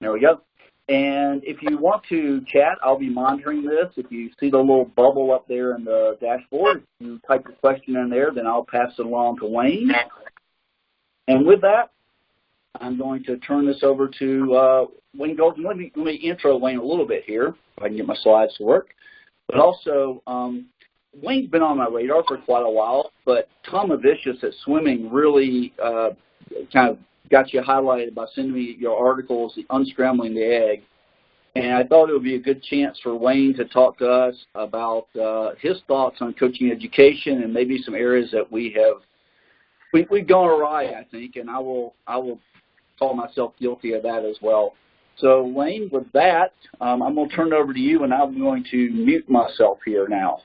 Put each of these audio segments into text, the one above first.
There we go. And if you want to chat, I'll be monitoring this. If you see the little bubble up there in the dashboard, if you type your question in there, then I'll pass it along to Wayne. And with that, I'm going to turn this over to Wayne Goldsmith. Let me intro Wayne a little bit here, if I can get my slides to work. But also, Wayne's been on my radar for quite a while, but Tom Avicius at Swimming really kind of got you highlighted by sending me your articles, The Unscrambling the Egg. And I thought it would be a good chance for Wayne to talk to us about his thoughts on coaching education and maybe some areas that we've gone awry, I think, and I will call myself guilty of that as well. So, Wayne, with that, I'm going to turn it over to you, and I'm going to mute myself here now.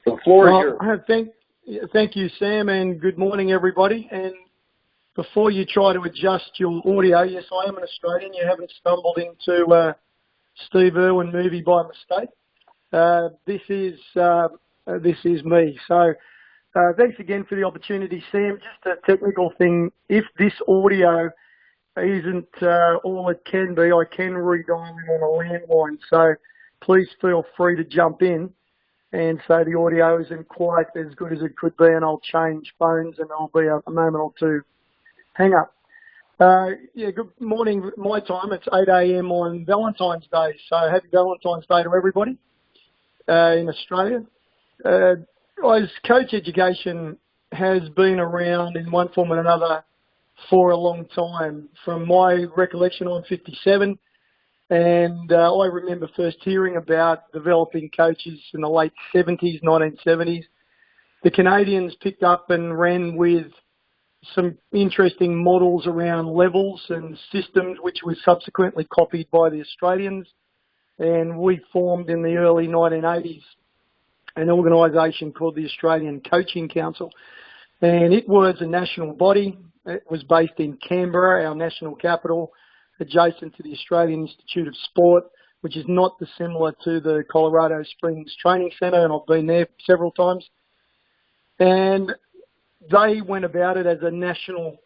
The floor is yours. Thank you, Sam, and good morning, everybody. And before you try to adjust your audio, yes, I am an Australian. You haven't stumbled into Steve Irwin movie by mistake. This is me. So thanks again for the opportunity, Sam. Just a technical thing. If this audio isn't all it can be, I can redial in on a landline. So please feel free to jump in and say the audio isn't quite as good as it could be, and I'll change phones, and I'll be a moment or two. Hang up. Good morning, my time. It's 8 a.m. on Valentine's Day. So happy Valentine's Day to everybody in Australia. As coach education has been around in one form or another for a long time. From my recollection, I'm 57, and I remember first hearing about developing coaches in the late 70s, 1970s. The Canadians picked up and ran with some interesting models around levels and systems, which was subsequently copied by the Australians. And we formed in the early 1980s an organisation called the Australian Coaching Council. And it was a national body. It was based in Canberra, our national capital, adjacent to the Australian Institute of Sport, which is not dissimilar to the Colorado Springs Training Centre, and I've been there several times. And they went about it as a national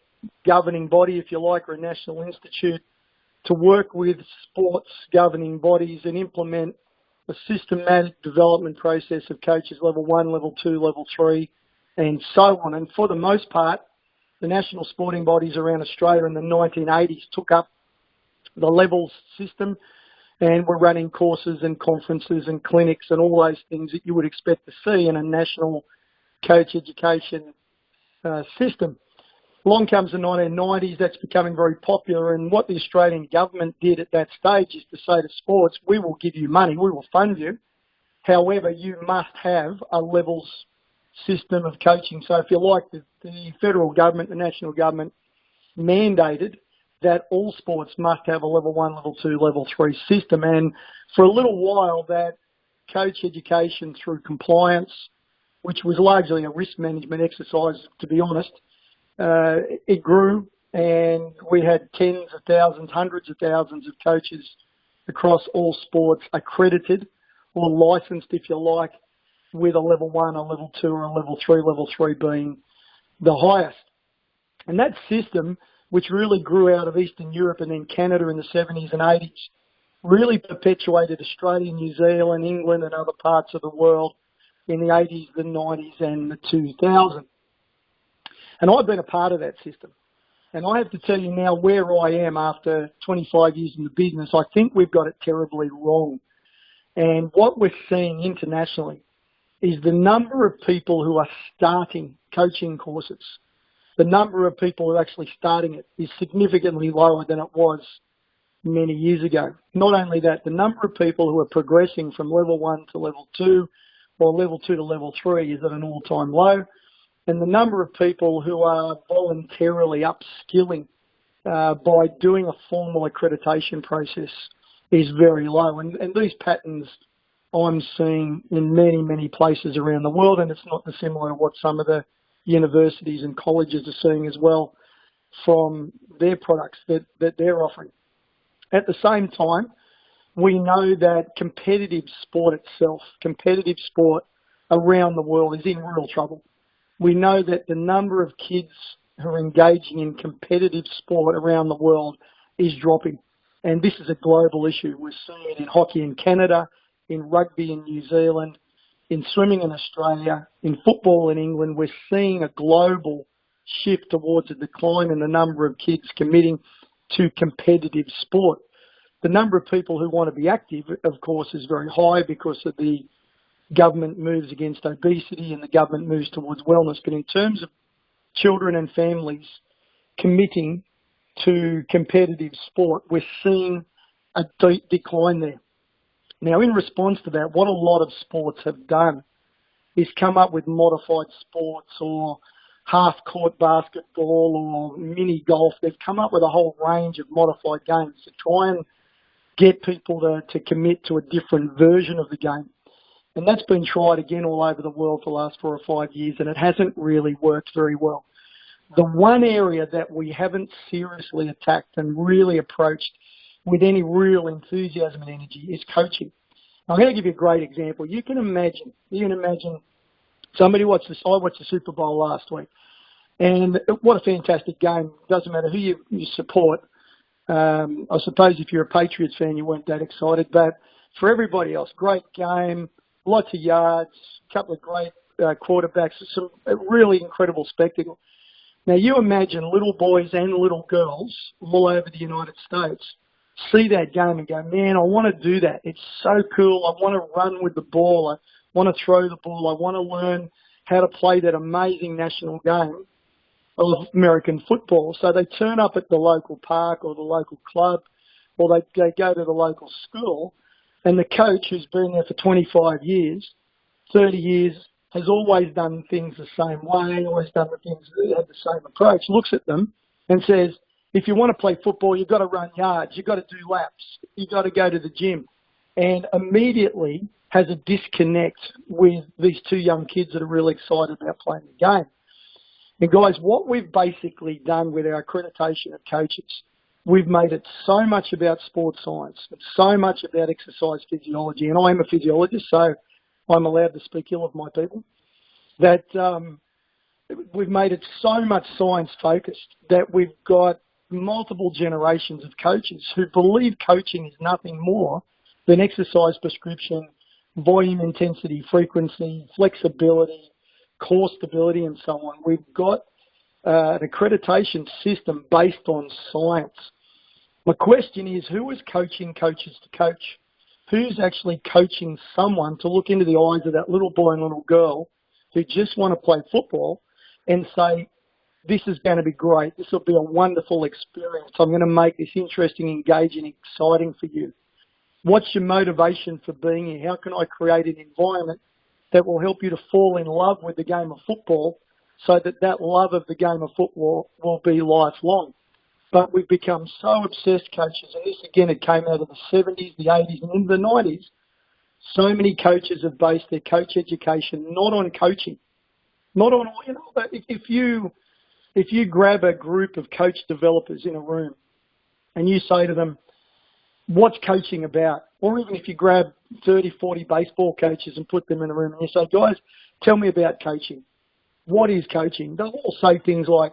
governing body, if you like, or a national institute, to work with sports governing bodies and implement a systematic development process of coaches level 1, level 2, level 3, and so on. And for the most part, the national sporting bodies around Australia in the 1980s took up the levels system and were running courses and conferences and clinics and all those things that you would expect to see in a national coach education system. Along comes the 1990s, that's becoming very popular, and what the Australian government did at that stage is to say to sports, we will give you money, we will fund you, however, you must have a levels system of coaching. So if you like, the federal government, the national government mandated that all sports must have a level 1, level 2, level 3 system, and for a little while that coach education through compliance, which was largely a risk management exercise, to be honest, it grew, and we had tens of thousands, hundreds of thousands of coaches across all sports accredited or licensed, if you like, with a level 1, a level 2, or a level 3 being the highest. And that system, which really grew out of Eastern Europe and then Canada in the 70s and 80s, really perpetuated Australia, New Zealand, England, and other parts of the world in the 80s, the 90s, and the 2000s. And I've been a part of that system. And I have to tell you now where I am after 25 years in the business, I think we've got it terribly wrong. And what we're seeing internationally is the number of people who are starting coaching courses, the number of people who are actually starting it is significantly lower than it was many years ago. Not only that, the number of people who are progressing from level 1 to level 2 or level 2 to level 3 is at an all-time low. And the number of people who are voluntarily upskilling by doing a formal accreditation process is very low. And these patterns I'm seeing in many, many places around the world, and it's not dissimilar to what some of the universities and colleges are seeing as well from their products that they're offering. At the same time, we know that competitive sport itself, competitive sport around the world is in real trouble. We know that the number of kids who are engaging in competitive sport around the world is dropping. And this is a global issue. We're seeing it in hockey in Canada, in rugby in New Zealand, in swimming in Australia, in football in England. We're seeing a global shift towards a decline in the number of kids committing to competitive sport. The number of people who want to be active, of course, is very high because of the government moves against obesity and the government moves towards wellness. But in terms of children and families committing to competitive sport, we're seeing a deep decline there. Now, in response to that, what a lot of sports have done is come up with modified sports or half-court basketball or mini golf. They've come up with a whole range of modified games to try and get people to commit to a different version of the game. And that's been tried again all over the world for the last 4 or 5 years, and it hasn't really worked very well. The one area that we haven't seriously attacked and really approached with any real enthusiasm and energy is coaching. I'm going to give you a great example. You can imagine somebody watched this. I watched the Super Bowl last week, and what a fantastic game. Doesn't matter who you support. I suppose if you're a Patriots fan, you weren't that excited, but for everybody else, great game, lots of yards, a couple of great quarterbacks, some really incredible spectacle. Now, you imagine little boys and little girls all over the United States see that game and go, man, I want to do that. It's so cool. I want to run with the ball. I want to throw the ball. I want to learn how to play that amazing national game of American football. So they turn up at the local park or the local club, or they go to the local school, and the coach, who's been there for 25 years, 30 years, has always done things the same way, always done the things that have the same approach, looks at them and says, if you want to play football, you've got to run yards, you've got to do laps, you've got to go to the gym, and immediately has a disconnect with these two young kids that are really excited about playing the game. And guys, what we've basically done with our accreditation of coaches, we've made it so much about sports science, so much about exercise physiology, and I am a physiologist, so I'm allowed to speak ill of my people, that we've made it so much science-focused that we've got multiple generations of coaches who believe coaching is nothing more than exercise prescription, volume, intensity, frequency, flexibility, core stability, and so on. We've got an accreditation system based on science. My question is, who is coaching coaches to coach? Who's actually coaching someone to look into the eyes of that little boy and little girl who just want to play football and say, this is going to be great, this will be a wonderful experience, I'm going to make this interesting, engaging, exciting for you. What's your motivation for being here? How can I create an environment that will help you to fall in love with the game of football so that that love of the game of football will be lifelong? But we've become so obsessed, coaches, and this, again, it came out of the 70s, the 80s, and into the 90s. So many coaches have based their coach education not on coaching. Not on, if you grab a group of coach developers in a room and you say to them, what's coaching about? Or even if you grab 30, 40 baseball coaches and put them in a room and you say, guys, tell me about coaching. What is coaching? They'll all say things like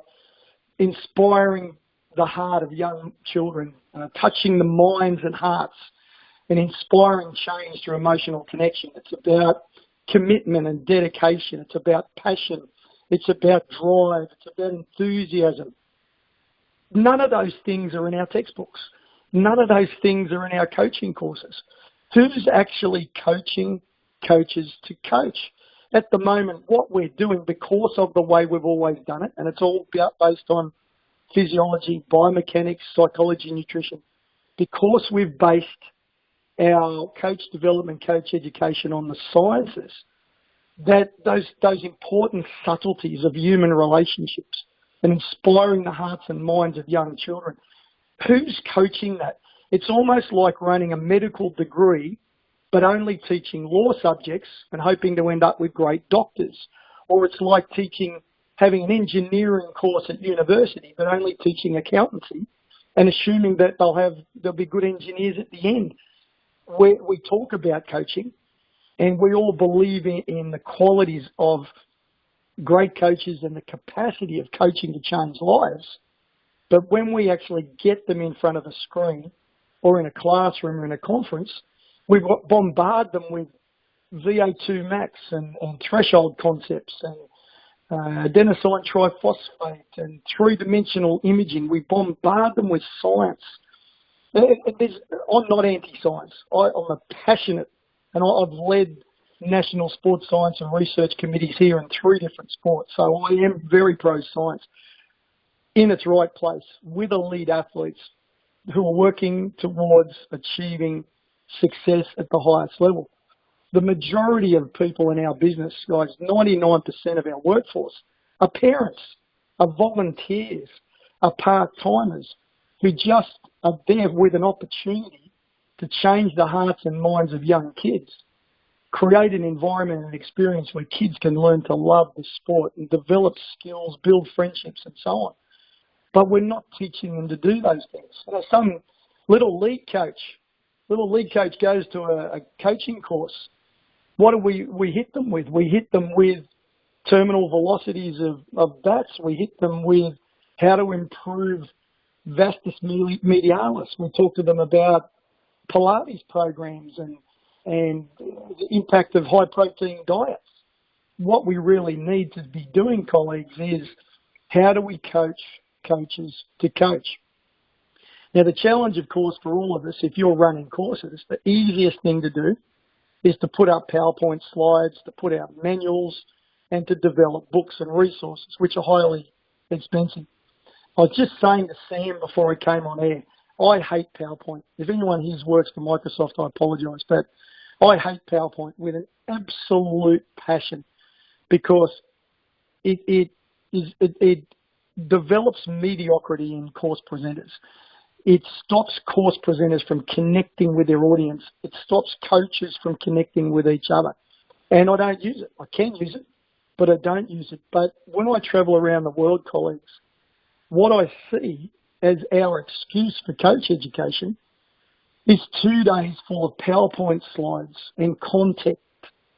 inspiring the heart of young children, touching the minds and hearts, and inspiring change through emotional connection. It's about commitment and dedication. It's about passion. It's about drive. It's about enthusiasm. None of those things are in our textbooks. None of those things are in our coaching courses. Who's actually coaching coaches to coach? At the moment, what we're doing, because of the way we've always done it, and it's all based on physiology, biomechanics, psychology, nutrition, because we've based our coach development, coach education on the sciences, that those important subtleties of human relationships and inspiring the hearts and minds of young children, who's coaching that? It's almost like running a medical degree but only teaching law subjects and hoping to end up with great doctors. Or it's like having an engineering course at university but only teaching accountancy and assuming that they'll be good engineers at the end. We talk about coaching and we all believe in the qualities of great coaches and the capacity of coaching to change lives. But when we actually get them in front of a screen or in a classroom or in a conference, we bombard them with VO2 max and threshold concepts and adenosine triphosphate and three-dimensional imaging. We bombard them with science. I'm not anti-science. I'm a passionate, and I've led national sports science and research committees here in 3 different sports. So I am very pro-science in its right place with elite athletes who are working towards achieving success at the highest level. The majority of people in our business, guys, 99% of our workforce are parents, are volunteers, are part-timers who just are there with an opportunity to change the hearts and minds of young kids, create an environment and experience where kids can learn to love the sport and develop skills, build friendships and so on. But we're not teaching them to do those things. Some little league coach goes to a coaching course. What do we hit them with? We hit them with terminal velocities of bats. We hit them with how to improve vastus medialis. We talk to them about Pilates programs and the impact of high protein diets. What we really need to be doing, colleagues, is how do we coach coaches to coach? Now, the challenge, of course, for all of us, if you're running courses, the easiest thing to do is to put up PowerPoint slides, to put out manuals, and to develop books and resources, which are highly expensive. I was just saying to Sam before I came on air, I hate PowerPoint. If anyone here works for Microsoft, I apologise, but I hate PowerPoint with an absolute passion because it develops mediocrity in course presenters. It stops course presenters from connecting with their audience. It stops coaches from connecting with each other. And I don't use it. I can use it, but I don't use it. But when I travel around the world, colleagues, what I see as our excuse for coach education is 2 days full of PowerPoint slides and content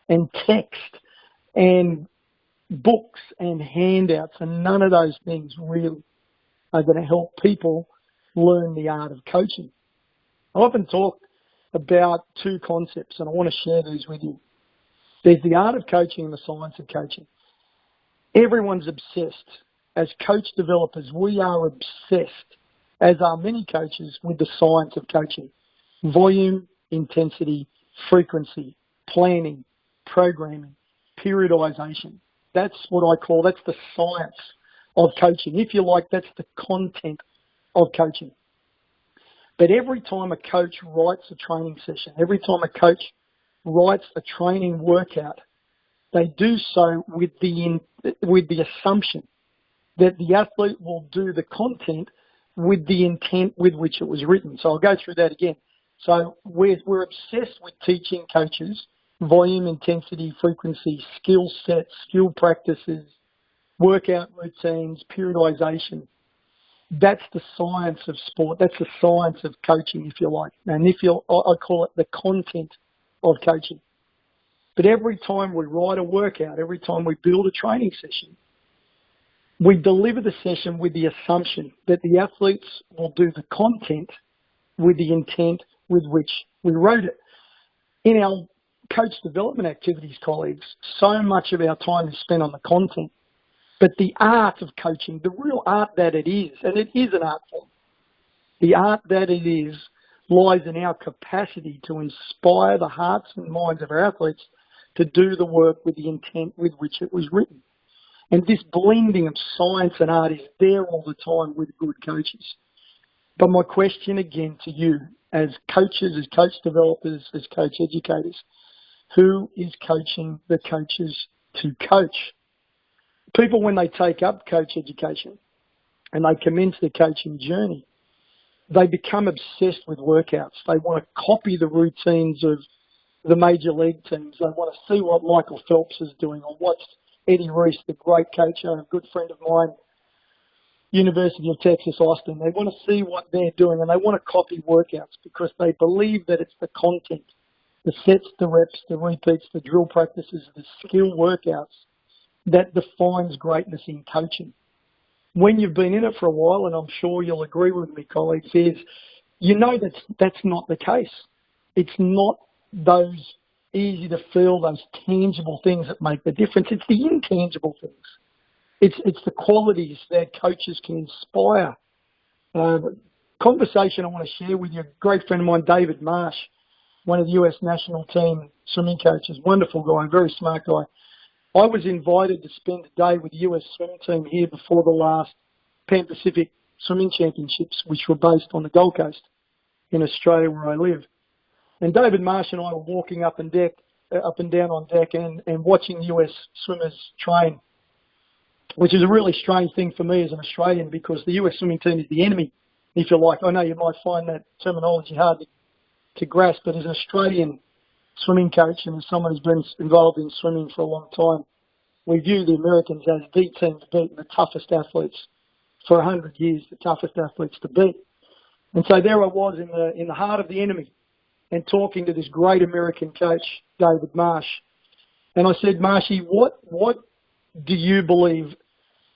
and text and books and handouts, and none of those things really are going to help people learn the art of coaching. I often talk about 2 concepts, and I want to share these with you. There's the art of coaching and the science of coaching. Everyone's obsessed. As coach developers, we are obsessed, as are many coaches, with the science of coaching. Volume, intensity, frequency, planning, programming, periodization. That's the science of coaching. If you like, that's the content of coaching. But every time a coach writes a training session, every time a coach writes a training workout, they do so with the assumption that the athlete will do the content with the intent with which it was written. So I'll go through that again. So we're obsessed with teaching coaches volume, intensity, frequency, skill sets, skill practices, workout routines, periodization. That's the science of sport. That's the science of coaching, if you like. And I call it the content of coaching. But every time we write a workout, every time we build a training session, we deliver the session with the assumption that the athletes will do the content with the intent with which we wrote it. In our coach development activities, colleagues, so much of our time is spent on the content. But the art of coaching, the real art that it is, and it is an art form, the art that it is lies in our capacity to inspire the hearts and minds of our athletes to do the work with the intent with which it was written. And this blending of science and art is there all the time with good coaches. But my question again to you, as coaches, as coach developers, as coach educators, who is coaching the coaches to coach? People, when they take up coach education and they commence their coaching journey, they become obsessed with workouts. They want to copy the routines of the major league teams. They want to see what Michael Phelps is doing. I watched Eddie Reese, the great coach, a good friend of mine, University of Texas, Austin. They want to see what they're doing and they want to copy workouts because they believe that it's the content, the sets, the reps, the repeats, the drill practices, the skill workouts that defines greatness in coaching. when you've been in it for a while, and I'm sure you'll agree with me, colleagues, is you know that's not the case. It's not those easy to feel, those tangible things that make the difference. It's the intangible things. It's the qualities that coaches can inspire. Conversation I want to share with you, a great friend of mine, David Marsh, one of the US national team swimming coaches, wonderful guy, very smart guy. I was invited to spend a day with the US swimming team here before the last Pan Pacific Swimming Championships, which were based on the Gold Coast in Australia where I live. And David Marsh and I were walking up and down on deck and watching US swimmers train, which is a really strange thing for me as an Australian because the US swimming team is the enemy, if you like. I know you might find that terminology hard to grasp, but as an Australian swimming coach and as someone who's been involved in swimming for a long time, we view the Americans as the team to beat and the toughest athletes for 100 years, the toughest athletes to beat. And so there I was in the heart of the enemy and talking to this great American coach, David Marsh. And I said, Marshy, what do you believe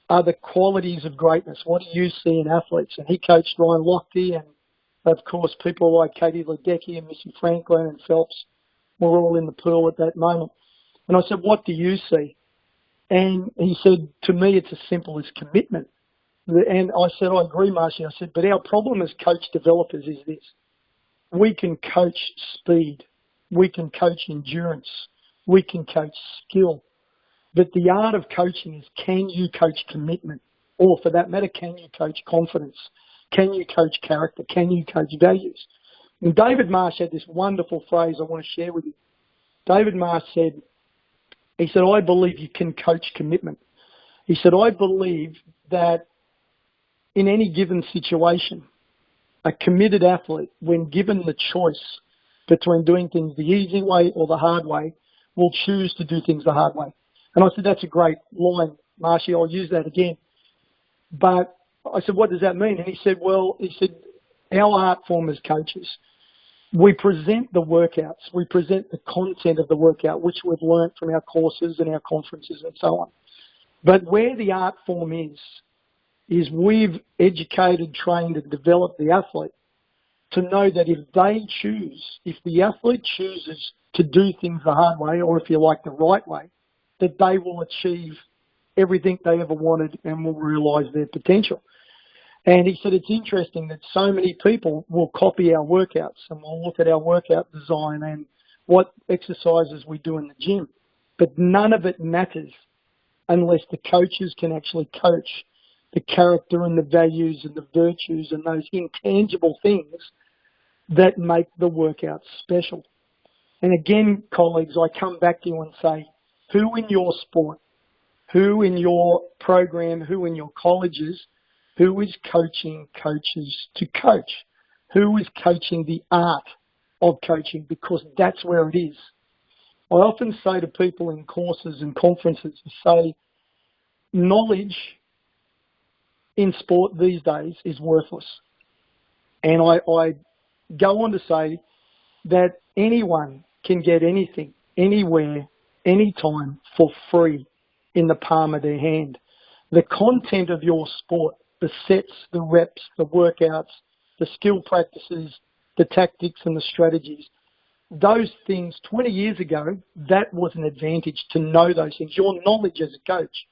are the qualities of greatness? What do you see in athletes? And he coached Ryan Lochte and, of course, people like Katie Ledecky and Missy Franklin and Phelps were all in the pool at that moment. And I said, what do you see? And he said, to me, it's as simple as commitment. And I said, I agree, Marshy. I said, but our problem as coach developers is this. We can coach speed. We can coach endurance. We can coach skill. But the art of coaching is, can you coach commitment? Or for that matter, can you coach confidence? Can you coach character? Can you coach values? And David Marsh had this wonderful phrase I want to share with you. David Marsh said, he said, I believe you can coach commitment. He said, I believe that in any given situation, a committed athlete, when given the choice between doing things the easy way or the hard way, will choose to do things the hard way. And I said, that's a great line, Marshy, I'll use that again. But I said, what does that mean? And he said, our art form as coaches, we present the workouts, we present the content of the workout, which we've learned from our courses and our conferences and so on. But where the art form is we've educated, trained and developed the athlete to know that if the athlete chooses to do things the hard way, or if you like the right way, that they will achieve everything they ever wanted and will realise their potential. And he said it's interesting that so many people will copy our workouts and will look at our workout design and what exercises we do in the gym. But none of it matters unless the coaches can actually coach the character and the values and the virtues and those intangible things that make the workout special. And again, colleagues, I come back to you and say, who in your sport, who in your program, who in your colleges, who is coaching coaches to coach? Who is coaching the art of coaching? Because that's where it is. I often say to people in courses and conferences, knowledge in sport these days is worthless. And I go on to say that anyone can get anything, anywhere, anytime for free in the palm of their hand. The content of your sport, the sets, the reps, the workouts, the skill practices, the tactics and the strategies, those things 20 years ago, that was an advantage to know those things. Your knowledge as a coach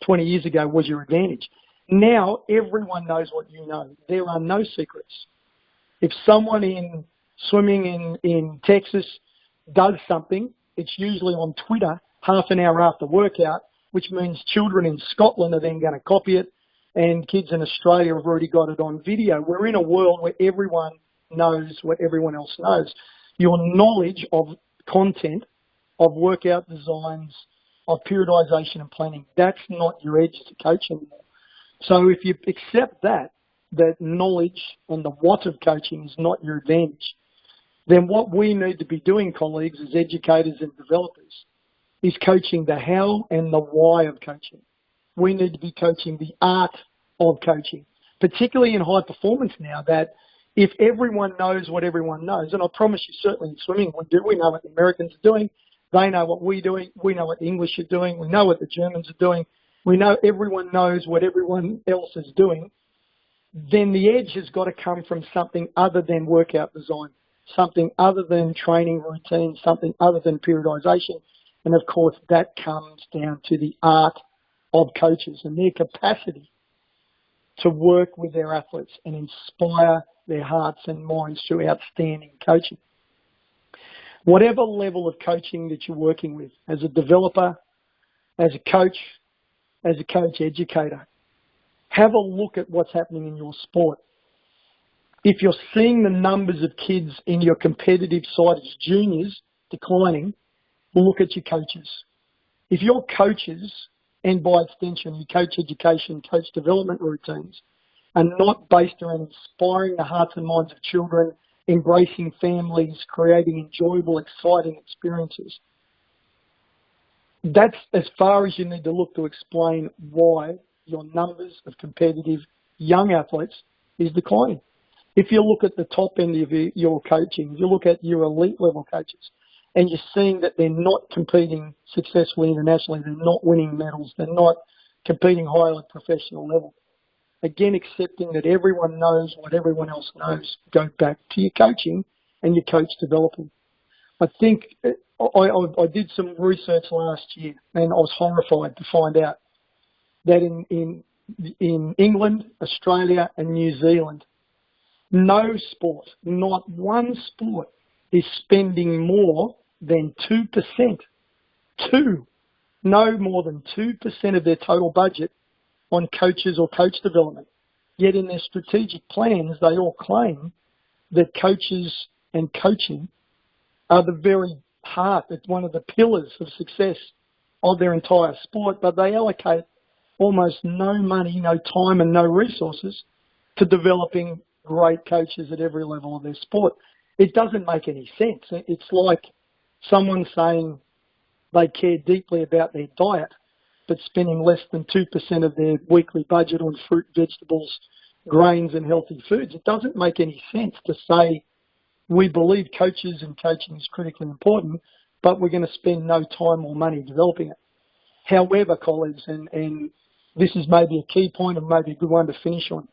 20 years ago was your advantage. Now everyone knows what you know. There are no secrets. If someone in swimming in Texas does something, it's usually on Twitter half an hour after workout, which means children in Scotland are then going to copy it and kids in Australia have already got it on video. We're in a world where everyone knows what everyone else knows. Your knowledge of content, of workout designs, of periodization and planning, that's not your edge to coach anymore. So if you accept that knowledge and the what of coaching is not your advantage, then what we need to be doing, colleagues, as educators and developers, is coaching the how and the why of coaching. We need to be coaching the art of coaching, particularly in high performance now, that if everyone knows what everyone knows, and I promise you certainly in swimming we do, we know what the Americans are doing, they know what we're doing, we know what the English are doing, we know what the Germans are doing, we know everyone knows what everyone else is doing, then the edge has got to come from something other than workout design, something other than training routine, something other than periodization. And of course, that comes down to the art of coaches and their capacity to work with their athletes and inspire their hearts and minds through outstanding coaching. Whatever level of coaching that you're working with, as a developer, as a coach educator, have a look at what's happening in your sport. If you're seeing the numbers of kids in your competitive side as juniors declining, look at your coaches. If your coaches, and by extension your coach education, coach development routines, are not based around inspiring the hearts and minds of children, embracing families, creating enjoyable, exciting experiences, that's as far as you need to look to explain why your numbers of competitive young athletes is declining. If you look at the top end of your coaching, if you look at your elite level coaches, and you're seeing that they're not competing successfully internationally, they're not winning medals, they're not competing higher at professional level, again, accepting that everyone knows what everyone else knows, go back to your coaching and your coach developing. I think I did some research last year, and I was horrified to find out that in England, Australia and New Zealand, no sport, not one sport, is spending more than 2%, no more than 2% of their total budget on coaches or coach development. Yet in their strategic plans, they all claim that coaches and coaching are the very heart, it's one of the pillars of success of their entire sport, but they allocate almost no money, no time and no resources to developing great coaches at every level of their sport. It doesn't make any sense. It's like someone saying they care deeply about their diet, but spending less than 2% of their weekly budget on fruit, vegetables, grains and healthy foods. It doesn't make any sense to say we believe coaches and coaching is critically important, but we're going to spend no time or money developing it. However, colleagues, and this is maybe a key point and maybe a good one to finish on,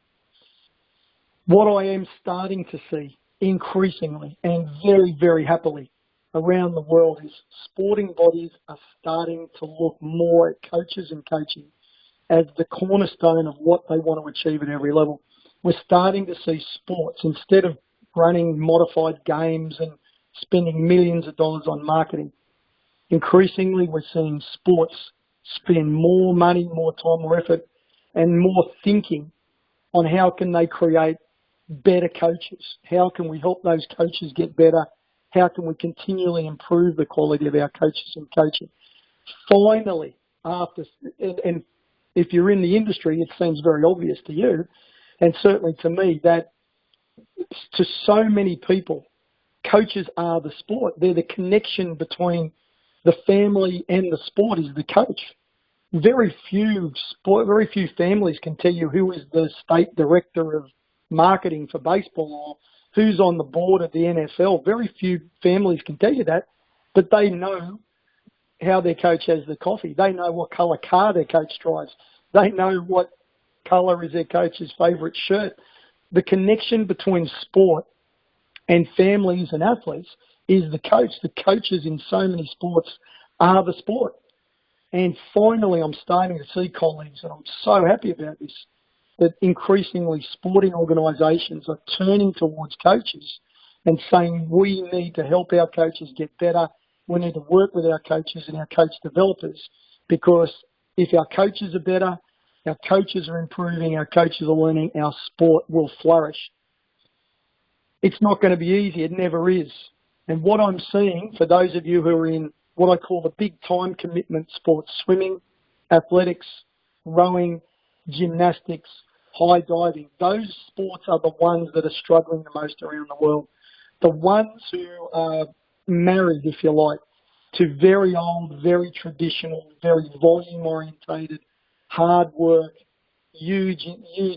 what I am starting to see increasingly and very, very happily around the world is sporting bodies are starting to look more at coaches and coaching as the cornerstone of what they want to achieve at every level. We're starting to see sports, instead of running modified games and spending millions of dollars on marketing, increasingly we're seeing sports spend more money, more time, more effort, and more thinking on how can they create better coaches. How can we help those coaches get better? How can we continually improve the quality of our coaches and coaching? Finally, and if you're in the industry, it seems very obvious to you, and certainly to me, that to so many people, coaches are the sport. They're the connection between the family and the sport is the coach. Very few families can tell you who is the state director of marketing for baseball or who's on the board of the NFL. Very few families can tell you that, but they know how their coach has the coffee. They know what colour car their coach drives. They know what colour is their coach's favourite shirt. The connection between sport and families and athletes is the coach. The coaches in so many sports are the sport. And finally, I'm starting to see, colleagues, and I'm so happy about this, that increasingly sporting organisations are turning towards coaches and saying we need to help our coaches get better. We need to work with our coaches and our coach developers, because if our coaches are better, our coaches are improving, our coaches are learning, our sport will flourish. It's not going to be easy. It never is. And what I'm seeing, for those of you who are in what I call the big time commitment sports, swimming, athletics, rowing, gymnastics, high diving, those sports are the ones that are struggling the most around the world. The ones who are married, if you like, to very old, very traditional, very volume orientated, hard work, huge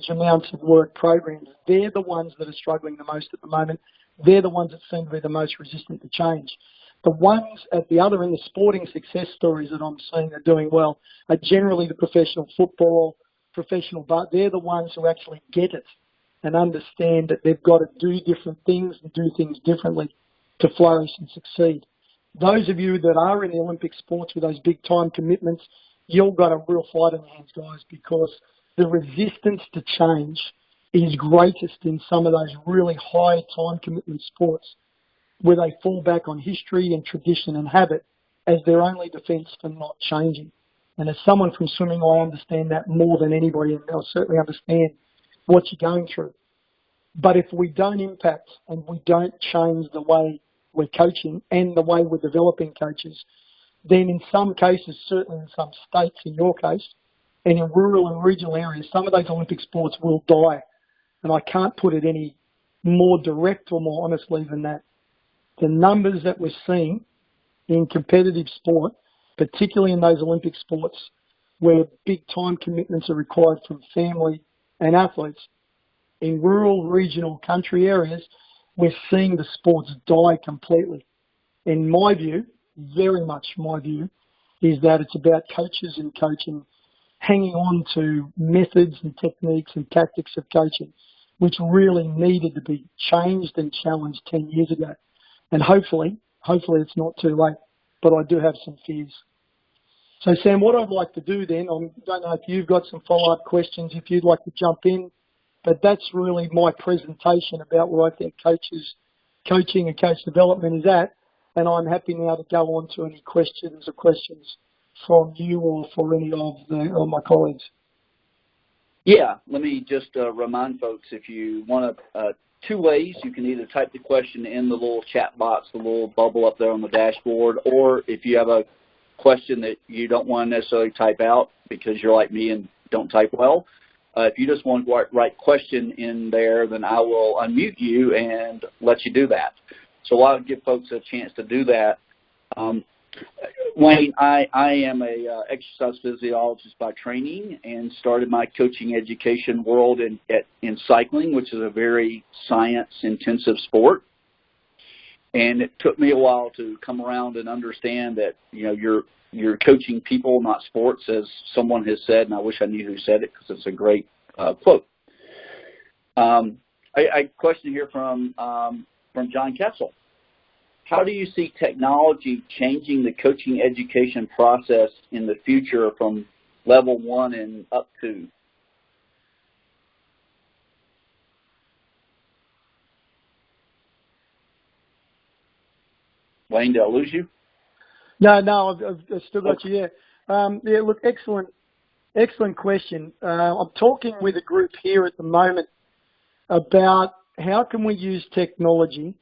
amounts of work programs, they're the ones that are struggling the most at the moment. They're the ones that seem to be the most resistant to change. The ones at the other end, the sporting success stories that I'm seeing are doing well, are generally the professional football, but they're the ones who actually get it and understand that they've got to do different things and do things differently to flourish and succeed. Those of you that are in the Olympic sports with those big time commitments, you've got a real fight in your hands, guys, because the resistance to change is greatest in some of those really high time commitment sports where they fall back on history and tradition and habit as their only defence for not changing. And as someone from swimming, I understand that more than anybody, and I certainly understand what you're going through. But if we don't impact and we don't change the way we're coaching and the way we're developing coaches, then in some cases, certainly in some states, in your case, and in rural and regional areas, some of those Olympic sports will die. And I can't put it any more direct or more honestly than that. The numbers that we're seeing in competitive sport, particularly in those Olympic sports where big time commitments are required from family and athletes, in rural, regional, country areas, we're seeing the sports die completely. In my view, very much my view, is that it's about coaches and coaching hanging on to methods and techniques and tactics of coaching, which really needed to be changed and challenged 10 years ago. And hopefully it's not too late, but I do have some fears. So Sam, what I'd like to do then, I don't know if you've got some follow-up questions, if you'd like to jump in, but that's really my presentation about where I think coaching and coach development is at. And I'm happy now to go on to any questions from you or for any of my colleagues. Yeah, let me just remind folks, if you want to, two ways. You can either type the question in the little chat box, the little bubble up there on the dashboard, or if you have a question that you don't want to necessarily type out because you're like me and don't type well, if you just want to write question in there, then I will unmute you and let you do that. So I'll give folks a chance to do that. Wayne, I am a exercise physiologist by training and started my coaching education world in cycling, which is a very science-intensive sport. And it took me a while to come around and understand that, you're coaching people, not sports, as someone has said, and I wish I knew who said it because it's a great quote. A question here from John Kessel. How do you see technology changing the coaching education process in the future from level 1 and up to? Wayne, did I lose you? No, I've still got you, yeah. Look, excellent question. I'm talking with a group here at the moment about how can we use technology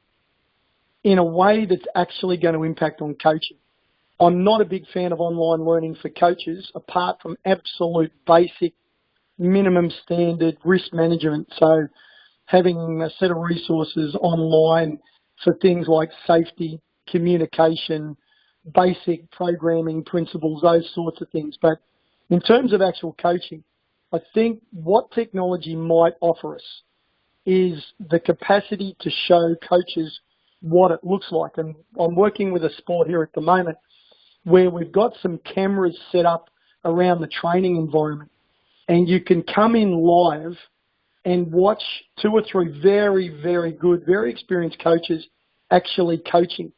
in a way that's actually going to impact on coaching. I'm not a big fan of online learning for coaches, apart from absolute basic minimum standard risk management. So having a set of resources online for things like safety, communication, basic programming principles, those sorts of things. But in terms of actual coaching, I think what technology might offer us is the capacity to show coaches what it looks like. And I'm working with a sport here at the moment where we've got some cameras set up around the training environment, and you can come in live and watch 2 or 3 very, very good, very experienced coaches actually coaching.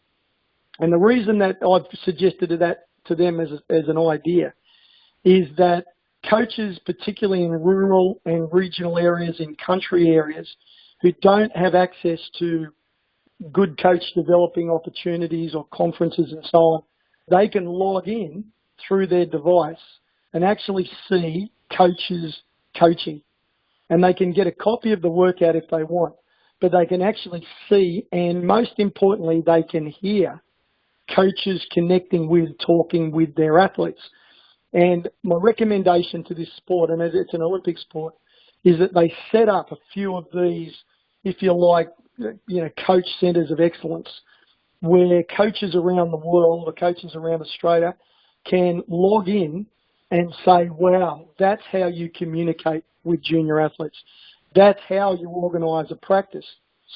And the reason that I've suggested that to them as an idea is that coaches, particularly in rural and regional areas, in country areas, who don't have access to good coach developing opportunities or conferences and so on, they can log in through their device and actually see coaches coaching. And they can get a copy of the workout if they want, but they can actually see, and most importantly, they can hear coaches connecting with, talking with their athletes. And my recommendation to this sport, and as it's an Olympic sport, is that they set up a few of these, if you like, coach centres of excellence, where coaches around the world or coaches around Australia can log in and say, wow, that's how you communicate with junior athletes. That's how you organise a practice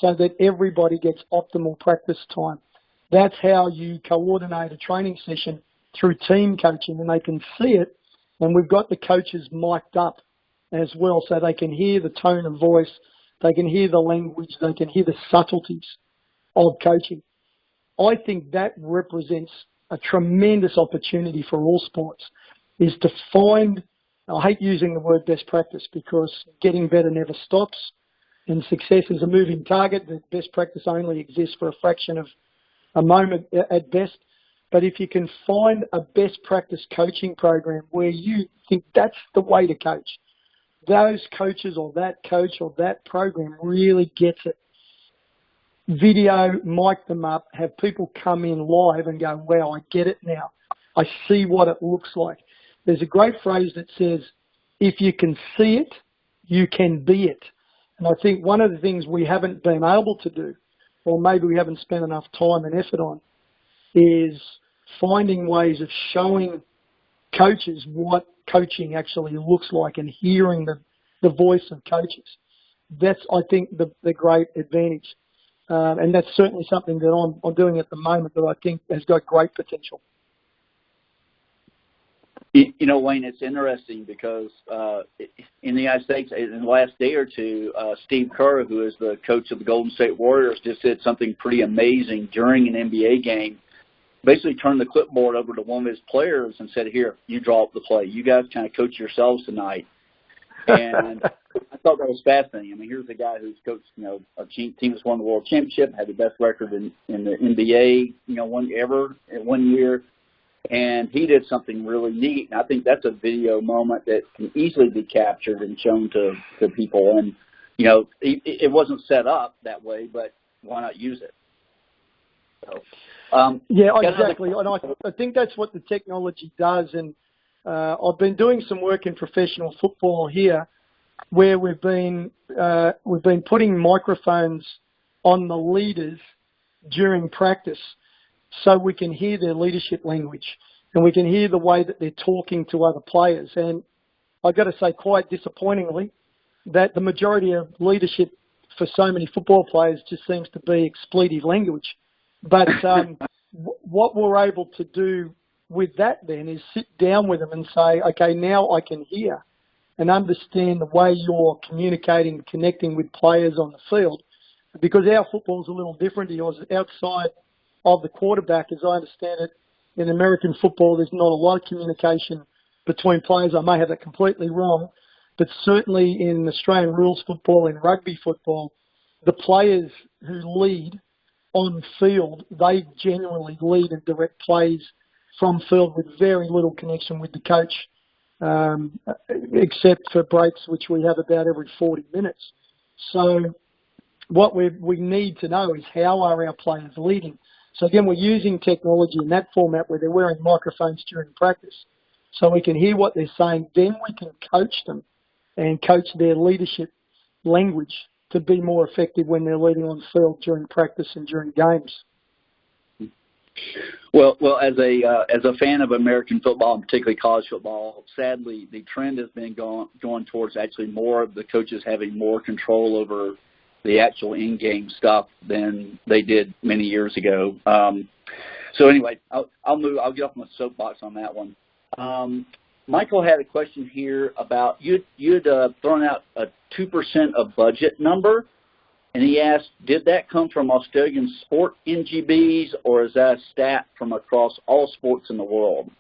so that everybody gets optimal practice time. That's how you coordinate a training session through team coaching, and they can see it. And we've got the coaches mic'd up as well, so they can hear the tone of voice, they can hear the language, they can hear the subtleties of coaching. I think that represents a tremendous opportunity for all sports, is to find, I hate using the word best practice because getting better never stops, and success is a moving target. The best practice only exists for a fraction of a moment at best. But if you can find a best practice coaching program where you think that's the way to coach, those coaches or that coach or that program really gets it. Video, mic them up, have people come in live and go, wow, I get it now. I see what it looks like. There's a great phrase that says, if you can see it, you can be it. And I think one of the things we haven't been able to do, or maybe we haven't spent enough time and effort on, is finding ways of showing coaches what coaching actually looks like and hearing the voice of coaches. That's, I think, the great advantage. And that's certainly something that I'm doing at the moment that I think has got great potential. You know, Wayne, it's interesting because in the United States, in the last day or two, Steve Kerr, who is the coach of the Golden State Warriors, just did something pretty amazing during an NBA game. Basically turned the clipboard over to one of his players and said, here, you draw up the play. You guys kind of coach yourselves tonight. And I thought that was fascinating. I mean, here's a guy who's coached, you know, a team that's won the world championship, had the best record in the NBA, you know, one year. And he did something really neat. And I think that's a video moment that can easily be captured and shown to people. And, you know, it wasn't set up that way, but why not use it? So, yeah, exactly. And I think that's what the technology does. And I've been doing some work in professional football here where we've been putting microphones on the leaders during practice so we can hear their leadership language and we can hear the way that they're talking to other players. And I've got to say, quite disappointingly, that the majority of leadership for so many football players just seems to be expletive language. But what we're able to do with that then is sit down with them and say, okay, now I can hear and understand the way you're communicating and connecting with players on the field, because our football is a little different to yours. Outside of the quarterback, as I understand it, in American football, there's not a lot of communication between players. I may have that completely wrong, but certainly in Australian rules football, in rugby football, the players who lead on field, they genuinely lead and direct plays from field with very little connection with the coach, except for breaks, which we have about every 40 minutes. So what we need to know is how are our players leading. So again, we're using technology in that format where they're wearing microphones during practice so we can hear what they're saying. Then we can coach them and coach their leadership language to be more effective when they're leading on the field during practice and during games. Well, as a fan of American football, and particularly college football, sadly, the trend has been going towards actually more of the coaches having more control over the actual in-game stuff than they did many years ago. So anyway, I'll get off my soapbox on that one. Michael had a question here about you'd thrown out a 2% of budget number, and he asked, did that come from Australian sport NGBs, or is that a stat from across all sports in the world?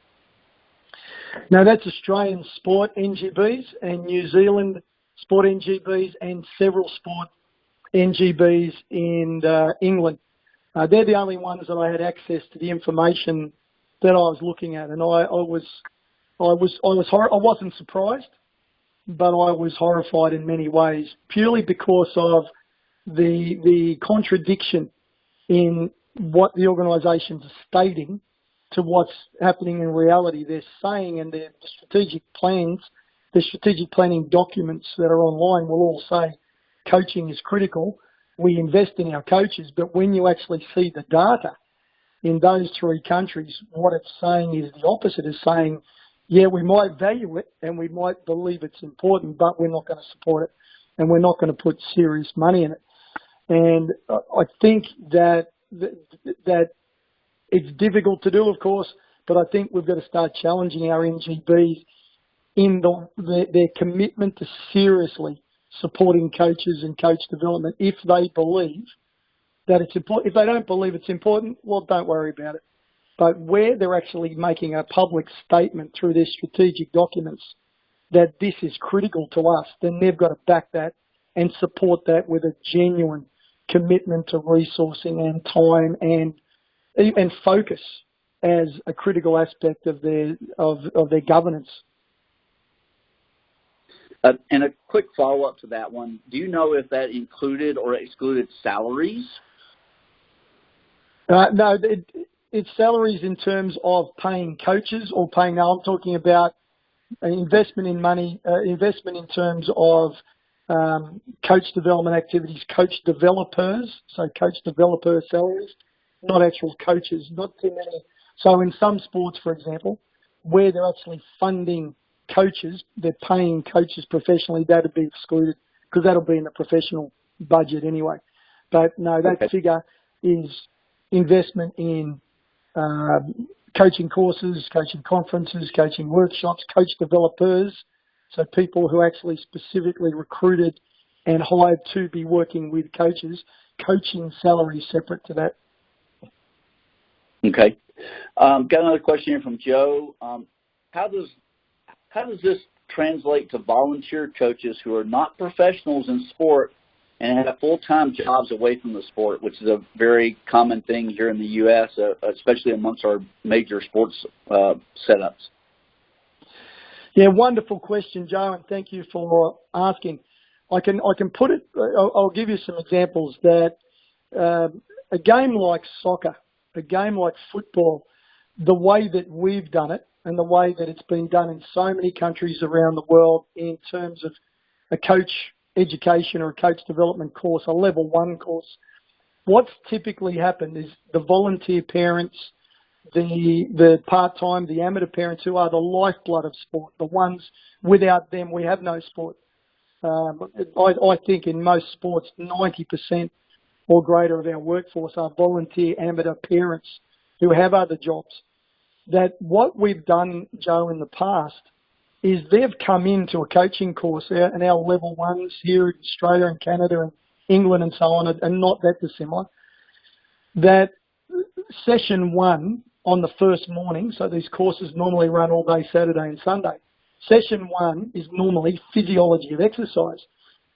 No, that's Australian sport NGBs and New Zealand sport NGBs and several sport NGBs in England. They're the only ones that I had access to the information that I was looking at, and I wasn't surprised, but I was horrified in many ways, purely because of the contradiction in what the organisations are stating to what's happening in reality. They're saying, and the strategic plans, the strategic planning documents that are online will all say coaching is critical. We invest in our coaches, but when you actually see the data in those three countries, what it's saying is the opposite. It's saying, yeah, we might value it and we might believe it's important, but we're not going to support it and we're not going to put serious money in it. And I think that It's difficult to do, of course, but I think we've got to start challenging our NGBs in their commitment to seriously supporting coaches and coach development if they believe that it's important. If they don't believe it's important, well, don't worry about it. But where they're actually making a public statement through their strategic documents that this is critical to us, then they've got to back that and support that with a genuine commitment to resourcing and time and focus as a critical aspect of their governance. And a quick follow-up to that one, do you know if that included or excluded salaries? No, it's salaries in terms of paying coaches or paying, now I'm talking about an investment in money, investment in terms of coach development activities, coach developers, so coach developer salaries, not actual coaches, not too many. So in some sports, for example, where they're actually funding coaches, they're paying coaches professionally, that would be excluded because that'll be in the professional budget anyway. But no, that figure is investment in coaching courses, coaching conferences, coaching workshops, coach developers, so people who actually specifically recruited and hired to be working with coaches, coaching salaries separate to that. Okay. Got another question here from Joe. How does this translate to volunteer coaches who are not professionals in sport and have full-time jobs away from the sport, which is a very common thing here in the U.S., especially amongst our major sports setups? Yeah, wonderful question, Joe, and thank you for asking. I can put it. I'll give you some examples that a game like soccer, a game like football, the way that we've done it and the way that it's been done in so many countries around the world in terms of a coach education or a coach development course, a level 1 course, what's typically happened is the volunteer parents, the part-time, the amateur parents who are the lifeblood of sport, the ones without them we have no sport. I think in most sports 90% or greater of our workforce are volunteer amateur parents who have other jobs. That what we've done, Joe, in the past is they've come into a coaching course, and our level 1s here in Australia and Canada and England and so on are not that dissimilar, that session 1 on the first morning, so these courses normally run all day Saturday and Sunday, session 1 is normally physiology of exercise.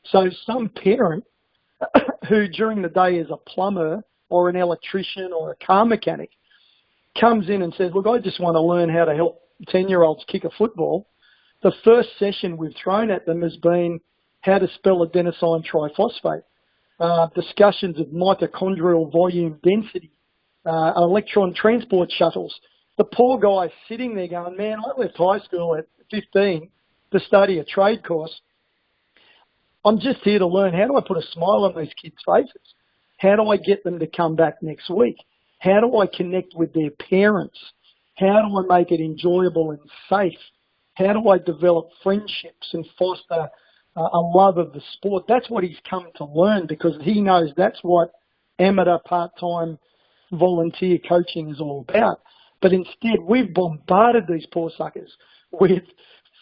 So some parent who during the day is a plumber or an electrician or a car mechanic comes in and says, look, I just want to learn how to help 10-year-olds kick a football. The first session we've thrown at them has been how to spell adenosine triphosphate, discussions of mitochondrial volume density, electron transport shuttles. The poor guy sitting there going, man, I left high school at 15 to study a trade course. I'm just here to learn how do I put a smile on these kids' faces? How do I get them to come back next week? How do I connect with their parents? How do I make it enjoyable and safe? How do I develop friendships and foster a love of the sport? That's what he's come to learn because he knows that's what amateur part-time volunteer coaching is all about. But instead, we've bombarded these poor suckers with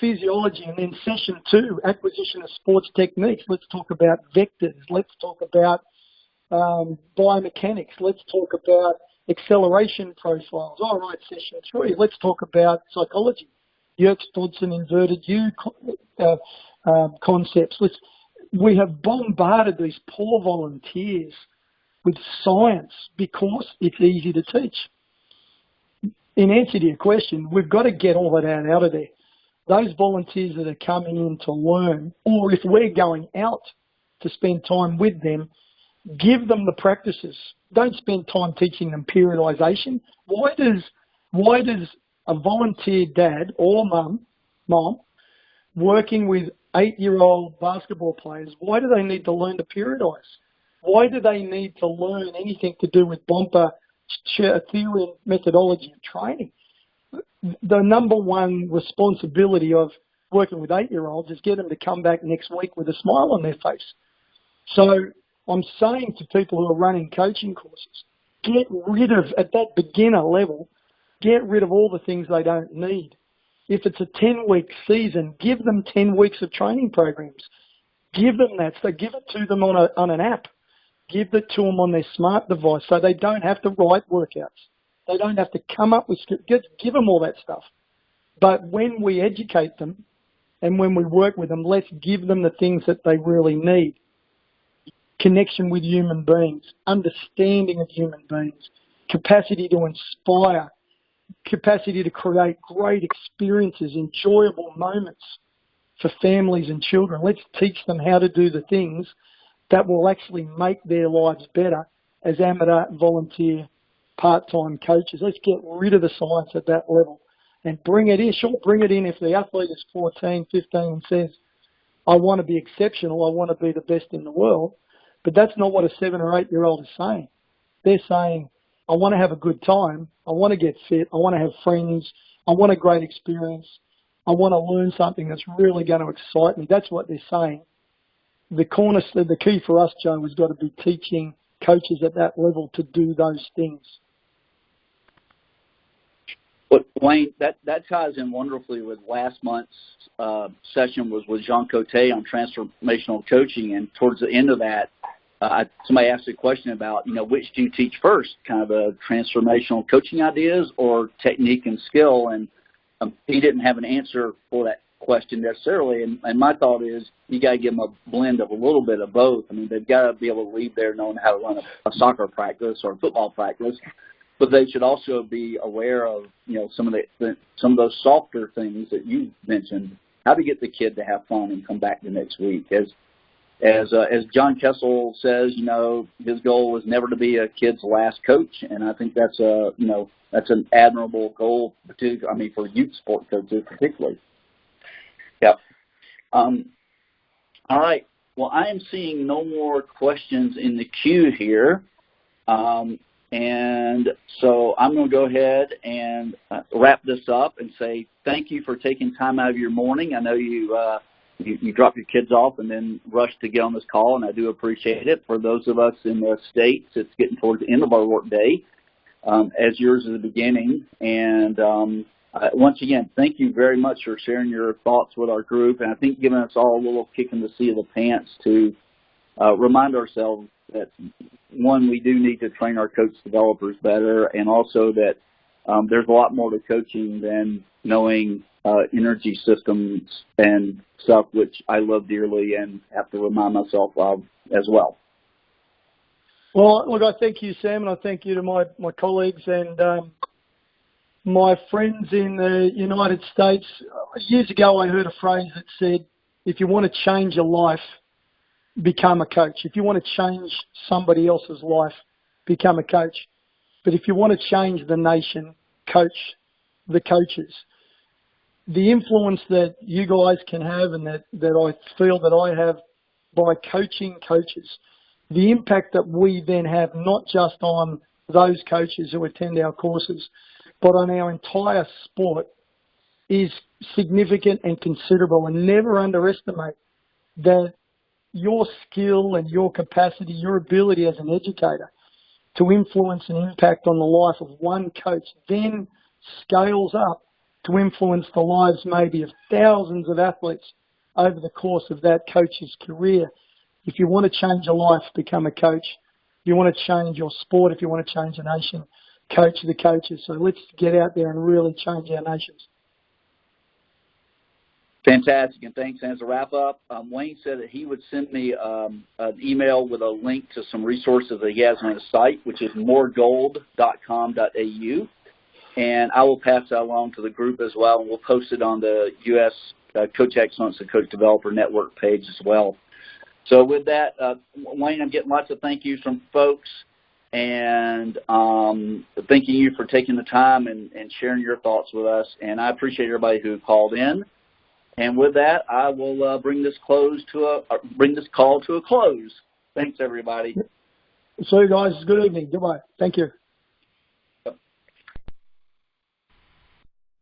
physiology, and then session 2, acquisition of sports techniques. Let's talk about vectors. Let's talk about biomechanics. Let's talk about acceleration profiles. All right, session 3, let's talk about psychology. Yerkes-Dodson inverted U concepts. We have bombarded these poor volunteers with science because it's easy to teach. In answer to your question, we've got to get all that out of there. Those volunteers that are coming in to learn, or if we're going out to spend time with them, give them the practices. Don't spend time teaching them periodization. Why does a volunteer dad or mom working with 8-year-old basketball players, why do they need to learn to periodize? Why do they need to learn anything to do with Bomper theory and methodology of training? The number one responsibility of working with 8-year-olds is get them to come back next week with a smile on their face. So I'm saying to people who are running coaching courses, get rid of, at that beginner level, get rid of all the things they don't need. If it's a 10-week season, give them 10 weeks of training programs. Give them that. So give it to them on an app. Give it to them on their smart device so they don't have to write workouts. They don't have to come up with scripts. Give them all that stuff. But when we educate them and when we work with them, let's give them the things that they really need. Connection with human beings, understanding of human beings, capacity to inspire, capacity to create great experiences, enjoyable moments for families and children. Let's teach them how to do the things that will actually make their lives better as amateur, volunteer, part-time coaches. Let's get rid of the science at that level and bring it in. Sure, bring it in if the athlete is 14, 15 and says, I want to be exceptional, I want to be the best in the world. But that's not what a 7 or 8-year-old is saying. They're saying, I want to have a good time, I want to get fit, I want to have friends, I want a great experience, I want to learn something that's really going to excite me. That's what they're saying. The key for us, Joe, has got to be teaching coaches at that level to do those things. But Wayne, that ties in wonderfully with last month's session was with Jean Cote on transformational coaching, and towards the end of that, somebody asked a question about, which do you teach first, kind of the transformational coaching ideas or technique and skill, and he didn't have an answer for that question necessarily, and my thought is you got to give them a blend of a little bit of both. I mean, they've got to be able to leave there knowing how to run a soccer practice or a football practice, but they should also be aware of, some of those softer things that you mentioned, how to get the kid to have fun and come back the next week. As John Kessel says, his goal is never to be a kid's last coach, and I think that's that's an admirable goal, for youth sport coaches particularly. Yep. All right. Well, I am seeing no more questions in the queue here. And so I'm going to go ahead and wrap this up and say thank you for taking time out of your morning. I know you drop your kids off and then rush to get on this call, and I do appreciate it. For those of us in the States, it's getting towards the end of our work day, as yours is the beginning. And once again, thank you very much for sharing your thoughts with our group, and I think giving us all a little kick in the seat of the pants to remind ourselves that, one, we do need to train our coach developers better, and also that there's a lot more to coaching than knowing energy systems and stuff, which I love dearly and have to remind myself of as well. Well, look, I thank you, Sam, and I thank you to my colleagues and my friends in the United States. Years ago, I heard a phrase that said, if you want to change your life, become a coach. If you want to change somebody else's life, become a coach. But if you want to change the nation, coach the coaches. The influence that you guys can have and that I feel that I have by coaching coaches, the impact that we then have not just on those coaches who attend our courses, but on our entire sport is significant and considerable. And never underestimate that your skill and your capacity, your ability as an educator to influence and impact on the life of one coach then scales up to influence the lives maybe of thousands of athletes over the course of that coach's career. If you want to change your life, become a coach. If you want to change your sport, if you want to change a nation, coach the coaches. So let's get out there and really change our nations. Fantastic, and thanks. And as a wrap-up, Wayne said that he would send me an email with a link to some resources that he has on his site, which is moregold.com.au, and I will pass that along to the group as well, and we'll post it on the U.S. Coach Excellence and Coach Developer Network page as well. So with that, Wayne, I'm getting lots of thank yous from folks, and thanking you for taking the time and sharing your thoughts with us, and I appreciate everybody who called in. And with that, I will bring this call to a close. Thanks, everybody. So, guys, good evening. Goodbye. Thank you.